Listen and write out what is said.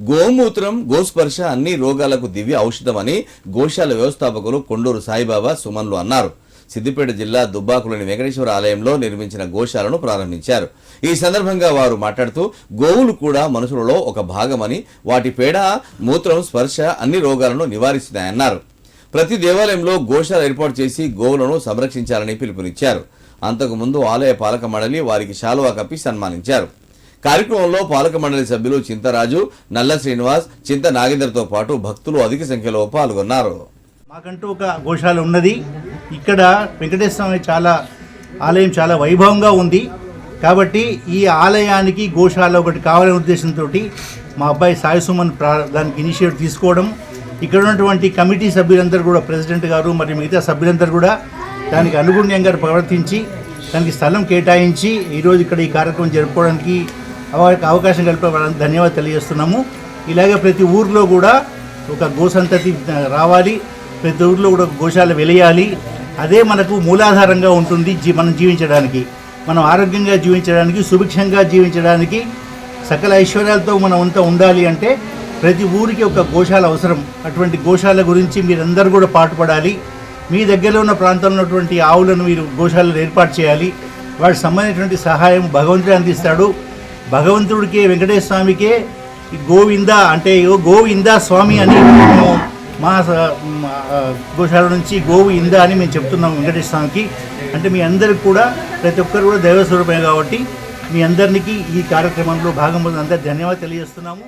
గోమూత్రం గోస్పర్శ అన్ని రోగాలకు దివ్య ఔషధమని గోశాల వ్యవస్థాపకులు కొండూరు సాయిబాబా సుమన్లు అన్నారు. సిద్దిపేట జిల్లా దుబ్బాకులోని వెంకటేశ్వర ఆలయంలో నిర్మించిన గోశాలను ప్రారంభించారు. ఈ సందర్భంగా వారు మాట్లాడుతూ గోవులు కూడా మనుషులలో ఒక భాగమని, వాటి పేడ మూత్రం స్పర్శ అన్ని రోగాలను నివారిస్తున్నాయన్నారు. ప్రతి దేవాలయంలో గోశాల ఏర్పాటు చేసి గోవులను సంరక్షించాలని పిలుపునిచ్చారు. అంతకుముందు ఆలయ పాలక మండలి వారికి శాలువా కప్పి సన్మానించారు. కార్యక్రమంలో పాలక మండలి సభ్యులు చింతరాజు, నల్ల శ్రీనివాస్, చింత నాగేంద్రతో పాటు భక్తులు అధిక సంఖ్యలో పాల్గొన్నారు. మాకంటూ ఒక గోశాల ఉన్నది. ఇక్కడ వెంకటేశ్వర స్వామి ఆలయం చాలా వైభవంగా ఉంది. కాబట్టి ఈ ఆలయానికి గోశాల ఒకటి కావాలనే ఉద్దేశంతో మా అబ్బాయి సాయి సుమన్ దానికి ఇనిషియేటివ్ తీసుకోవడం, ఇక్కడ ఉన్నటువంటి కమిటీ సభ్యులందరూ కూడా, ప్రెసిడెంట్ గారు మరియు మిగతా సభ్యులందరూ కూడా దానికి అనుగుణ్యంగా ప్రవర్తించి దానికి స్థలం కేటాయించి ఈరోజు ఇక్కడ ఈ కార్యక్రమం జరుపుకోవడానికి అవకాశం కల్పించడానికి ధన్యవాదాలు తెలియజేస్తున్నాము. ఇలాగే ప్రతి ఊర్లో కూడా ఒక గోసంతతి రావాలి, ప్రతి ఊర్లో కూడా గోశాల వెలియాలి. అదే మనకు మూలాధారంగా ఉంటుంది మనం జీవించడానికి, మనం ఆరోగ్యంగా జీవించడానికి, సుభిక్షంగా జీవించడానికి, సకల ఐశ్వర్యాలతో మనం అంతా ఉండాలి అంటే ప్రతి ఊరికి ఒక గోశాల అవసరం. అటువంటి గోశాల గురించి మీరందరూ కూడా పాటుపడాలి. మీ దగ్గరలో ఉన్న ప్రాంతంలో ఉన్నటువంటి ఆవులను మీరు గోశాలలో ఏర్పాటు చేయాలి. వాటికి సంబంధించినటువంటి సహాయం భగవంతుడు అందిస్తాడు. భగవంతుడికి వెంకటేశ్వర స్వామికే గోవింద అంటే గోవింద స్వామి అని మేము మా గోశాల నుంచి గోవింద అని మేము చెప్తున్నాం వెంకటేశ్వర స్వామికి. అంటే మీ అందరికి కూడా ప్రతి ఒక్కరు కూడా దైవ స్వరూపమే కాబట్టి మీ అందరికీ ఈ కార్యక్రమంలో భాగం అందరికీ ధన్యవాదాలు తెలియజేస్తున్నాము.